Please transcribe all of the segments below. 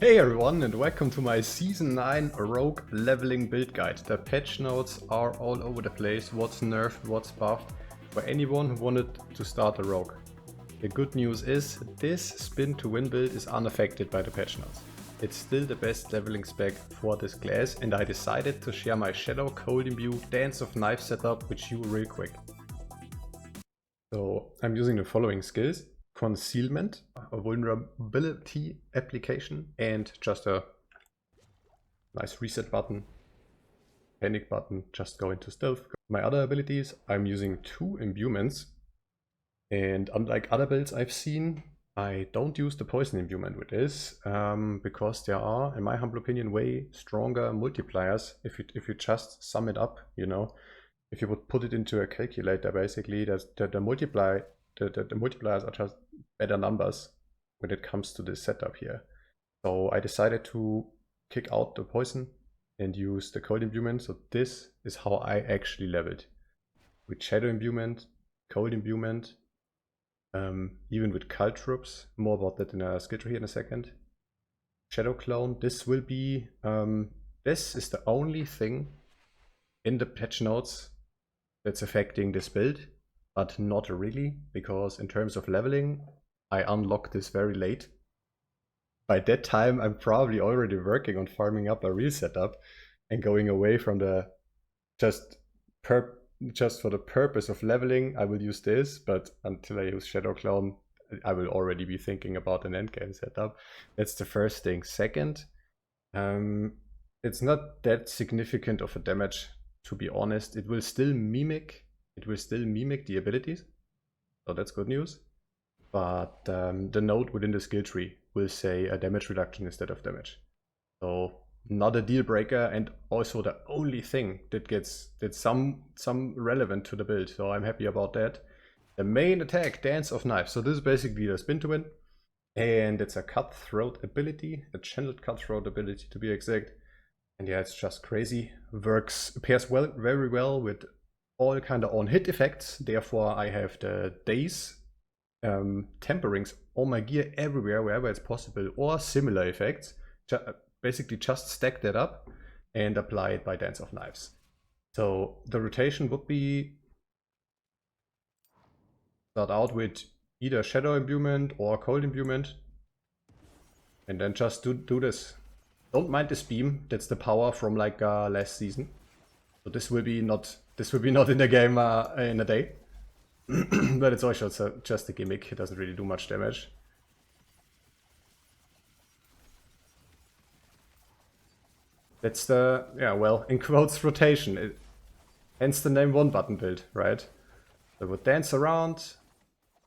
Hey everyone, and welcome to my Season 9 Rogue Leveling Build Guide. The patch notes are all over the place, what's nerfed, what's buffed, for anyone who wanted to start a Rogue. The good news is, this spin to win build is unaffected by the patch notes. It's still the best leveling spec for this class, and I decided to share my Shadow, Cold Imbue, Dance of Knife setup with you real quick. So I'm using the following skills: Concealment, a vulnerability application, and just a nice reset button, panic button, just go into stealth. My other abilities, I'm using 2 imbuements, and unlike other builds I've seen, I don't use the poison imbuement with this, because there are, in my humble opinion, way stronger multipliers if you just sum it up, you know. If you would put it into a calculator, basically, the multipliers are just better numbers when it comes to this setup here. So I decided to kick out the poison and use the cold imbuement. So this is how I actually leveled. With shadow imbuement, cold imbuement, even with cult troops. More about that in a Skilltree in a second. Shadow clone. This will be, this is the only thing in the patch notes that's affecting this build, but not really, because in terms of leveling, I unlocked this very late. By that time, I'm probably already working on farming up a real setup and going away from the just for the purpose of leveling, I will use this, but until I use Shadow Clone, I will already be thinking about an endgame setup. That's the first thing. Second, it's not that significant of a damage, to be honest. It will still mimic the abilities, so that's good news. But the node within the skill tree will say a damage reduction instead of damage. So not a deal breaker, and also the only thing that's some relevant to the build. So I'm happy about that. The main attack, Dance of Knife. So this is basically the spin to win, and it's a cutthroat ability, a channeled cutthroat ability to be exact. And yeah, it's just crazy. Pairs very well with all kind of on-hit effects. Therefore, I have the daze temperings on my gear everywhere, wherever it's possible, or similar effects. Basically, just stack that up and apply it by Dance of Knives. So the rotation would be start out with either Shadow Imbuement or Cold Imbuement, and then just do this. Don't mind this beam. That's the power from like last season. So this will be not in the game in a day. But it's also just a gimmick. It doesn't really do much damage. That's the, yeah, well, in quotes, rotation. Hence the name one button build, right? So it would dance around.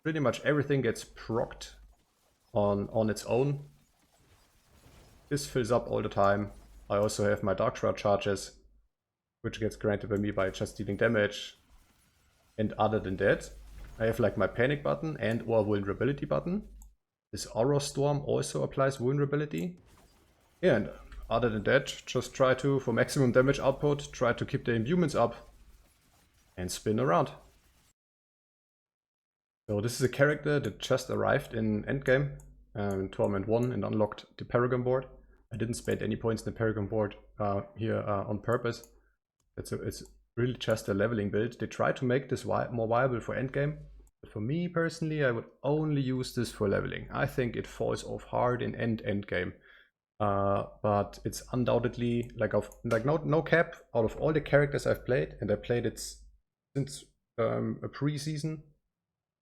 Pretty much everything gets procced on its own. This fills up all the time. I also have my Dark Shroud charges, which gets granted by me by just dealing damage. And other than that, I have like my panic button and or vulnerability button. This Aura Storm also applies vulnerability. Yeah, and other than that, just try to, for maximum damage output, try to keep the imbuements up and spin around. So this is a character that just arrived in endgame, in Torment 1, and unlocked the Paragon board. I didn't spend any points in the Paragon board here on purpose. It's really just a leveling build. They try to make this more viable for endgame. But for me personally, I would only use this for leveling. I think it falls off hard in endgame. But it's undoubtedly like no cap, out of all the characters I've played, and I played it since a pre-season,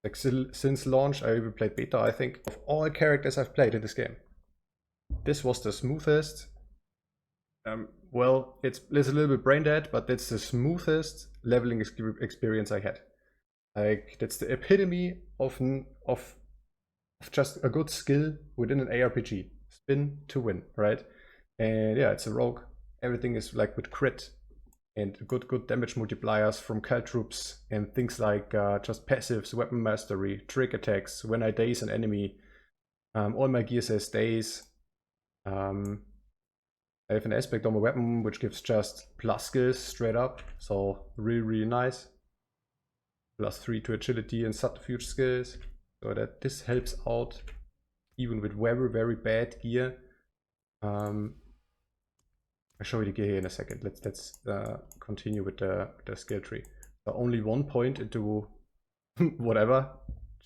like since launch. I even played beta, I think. Of all characters I've played in this game, this was the smoothest. Well, it's a little bit brain dead, but that's the smoothest leveling experience I had. Like, that's the epitome of just a good skill within an ARPG. Spin to win, right? And yeah, it's a rogue. Everything is like with crit and good damage multipliers from cult troops and things like just passives, weapon mastery, trick attacks. When I daze an enemy, all my gear says daze. I have an aspect on my weapon which gives just plus skills straight up, so really nice. +3 to agility and subterfuge skills, so that this helps out even with very bad gear. I'll show you the gear here in a second. Let's continue with the skill tree. So only 1 point into whatever,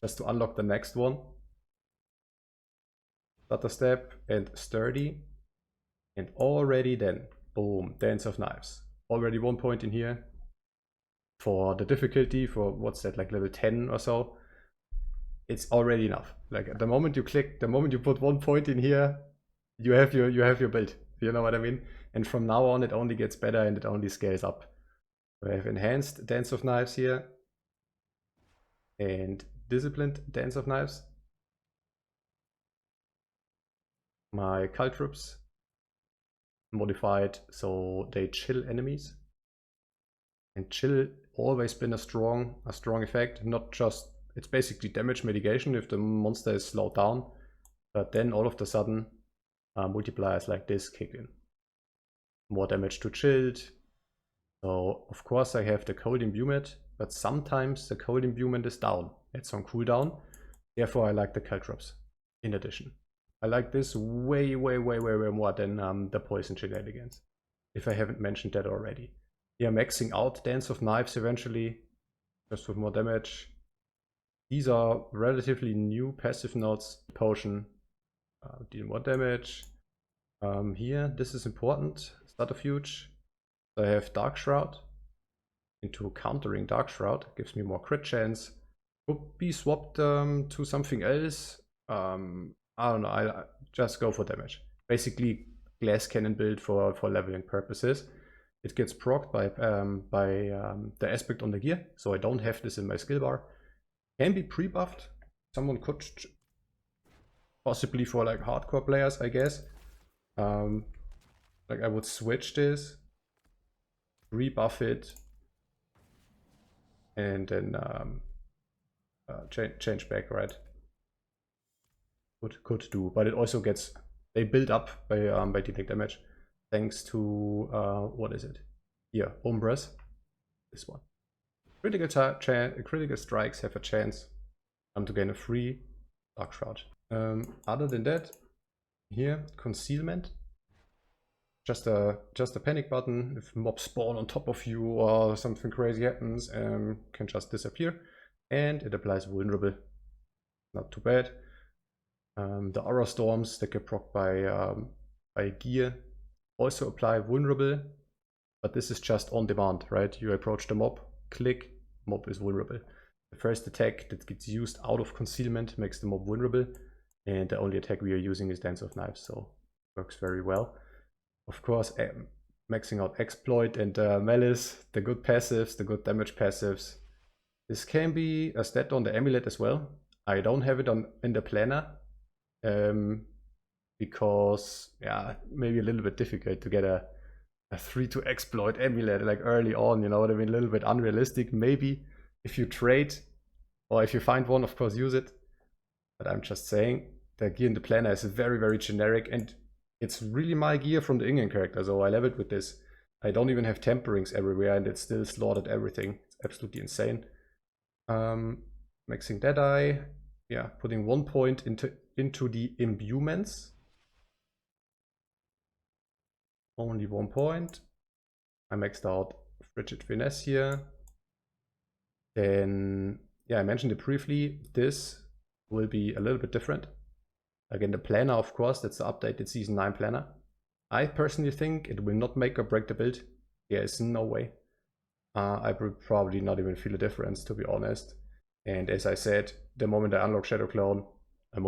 just to unlock the next one. Stutter step and sturdy. And already then, boom, dance of knives. Already 1 point in here. For the difficulty, for what's that, like level 10 or so, it's already enough. Like at the moment you click, the moment you put 1 point in here, you have your build. You know what I mean? And from now on it only gets better and it only scales up. So I have enhanced dance of knives here and disciplined dance of knives. My cult troops modified so they chill enemies. And chill always been a strong effect, not just, it's basically damage mitigation if the monster is slowed down, but then all of a sudden multipliers like this kick in. More damage to chilled. So of course I have the cold imbuement, but sometimes the cold imbuement is down. It's on cooldown. Therefore I like the cult drops in addition. I like this way more than the poison shenanigans, if I haven't mentioned that already. Yeah, maxing out Dance of Knives eventually, just with more damage. These are relatively new passive nodes. Potion, deal more damage. Here, this is important. Subterfuge. I have Dark Shroud. Into countering Dark Shroud, gives me more crit chance. Could be swapped to something else. I don't know, I just go for damage. Basically, glass cannon build for leveling purposes. It gets procced by the aspect on the gear, so I don't have this in my skill bar. Can be pre-buffed. Someone could, possibly for like hardcore players, I guess. Like I would switch this, rebuff it, and then change back, right? Could do, but it also gets, they build up by dealing damage. Thanks to, what is it? Here, Umbras. This one. Critical strikes have a chance to gain a free Dark Shroud. Other than that, here, Concealment. Just a panic button. If mobs spawn on top of you or something crazy happens, can just disappear. And it applies Vulnerable. Not too bad. The Aura Storms that get procced by gear also apply Vulnerable, but this is just on demand, right? You approach the mob, click, mob is vulnerable. The first attack that gets used out of concealment makes the mob vulnerable, and the only attack we are using is Dance of Knives, so works very well. Of course, maxing out Exploit and Malice, the good passives, the good damage passives. This can be a stat on the amulet as well. I don't have it in the planner, because yeah, maybe a little bit difficult to get a 3-to exploit amulet like early on, you know what I mean? A little bit unrealistic. Maybe if you trade or if you find one, of course use it. But I'm just saying the gear in the planner is very generic, and it's really my gear from the in-game character, so I leveled with this. I don't even have temperings everywhere and it still slaughtered everything. It's absolutely insane. Maxing Deadeye. Yeah, putting 1 point into the imbuements. Only 1 point. I maxed out Frigid Finesse here. Then, yeah, I mentioned it briefly. This will be a little bit different. Again, the planner, of course, that's the updated Season 9 planner. I personally think it will not make or break the build. There is no way. I will probably not even feel a difference, to be honest. And as I said, the moment I unlock Shadow Clone, I'm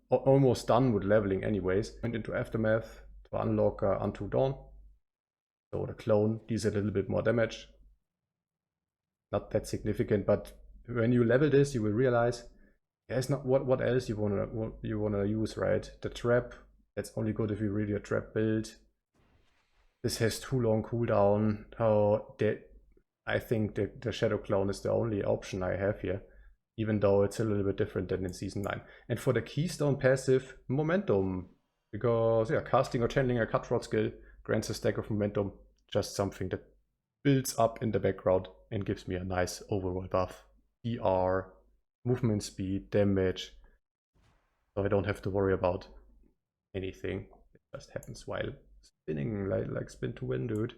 almost done with leveling anyways. Went into Aftermath to unlock Unto Dawn. So the clone deals a little bit more damage. Not that significant, but when you level this, you will realize there's not what else you wanna use, right? The trap, that's only good if you really a trap build. This has too long cooldown. I think the Shadow Clone is the only option I have here, even though it's a little bit different than in Season 9. And for the Keystone passive, Momentum. Because, yeah, casting or channeling a cutthroat skill grants a stack of momentum. Just something that builds up in the background and gives me a nice overall buff. PR, movement speed, damage. So I don't have to worry about anything. Just happens while spinning, like spin to win, dude.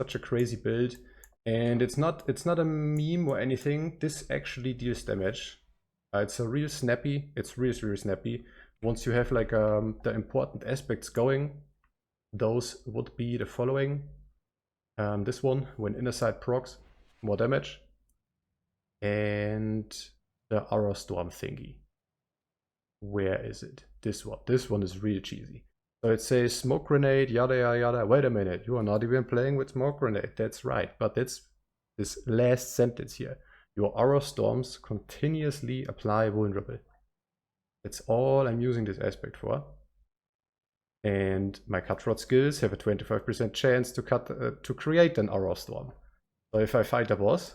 Such a crazy build. And it's not a meme or anything. This actually deals damage. It's a real snappy. It's really snappy. Once you have like the important aspects going, those would be the following. This one, when inner side procs, more damage. And the Aura Storm thingy. Where is it? This one. This one is really cheesy. So it says smoke grenade, yada yada yada. Wait a minute, you are not even playing with smoke grenade. That's right, but it's this last sentence here. Your aura storms continuously apply vulnerable. That's all I'm using this aspect for. And my cutthroat skills have a 25% chance to create an aura storm. So if I fight a boss,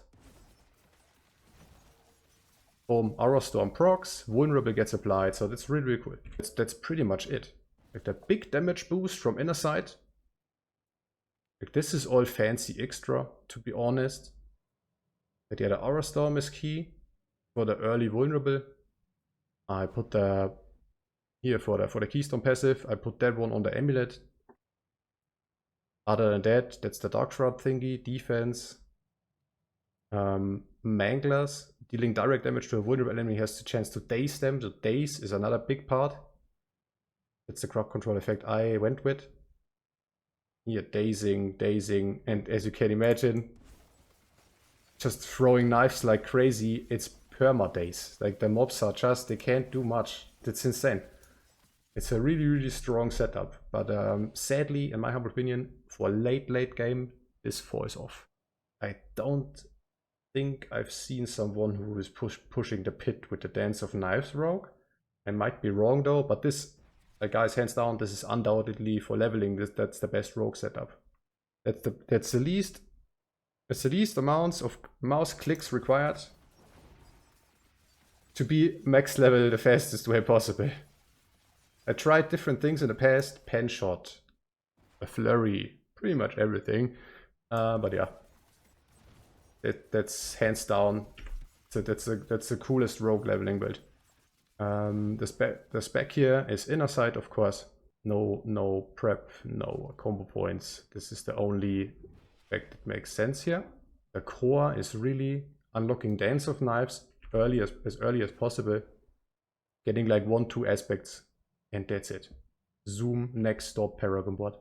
boom, aura storm procs, vulnerable gets applied. So that's really cool. That's pretty much it. Like the big damage boost from inner side. Like this is all fancy extra, to be honest. But yeah, the Aura Storm is key for the early vulnerable. I put the here for the Keystone passive. I put that one on the amulet. Other than that, that's the Dark Shroud thingy, defense. Manglers, dealing direct damage to a vulnerable enemy, has the chance to daze them. So daze is another big part. That's the crowd control effect I went with. Here, dazing, and as you can imagine, just throwing knives like crazy. It's perma-daze. Like the mobs are just, they can't do much. That's insane. It's a really strong setup. But sadly, in my humble opinion, for a late game, this falls off. I don't think I've seen someone who is pushing the pit with the Dance of Knives rogue. I might be wrong though, but this, guys, hands down, this is undoubtedly for leveling. That's the best rogue setup. That's the least amounts of mouse clicks required to be max level the fastest way possible. I tried different things in the past, pen shot, a flurry, pretty much everything. But yeah, that's hands down. So that's the coolest rogue leveling build. The spec here is inner side, of course. No prep, no combo points. This is the only spec that makes sense here. The core is really unlocking Dance of Knives as early as possible. Getting like 1-2 aspects, and that's it. Zoom, next stop, Paragon bot.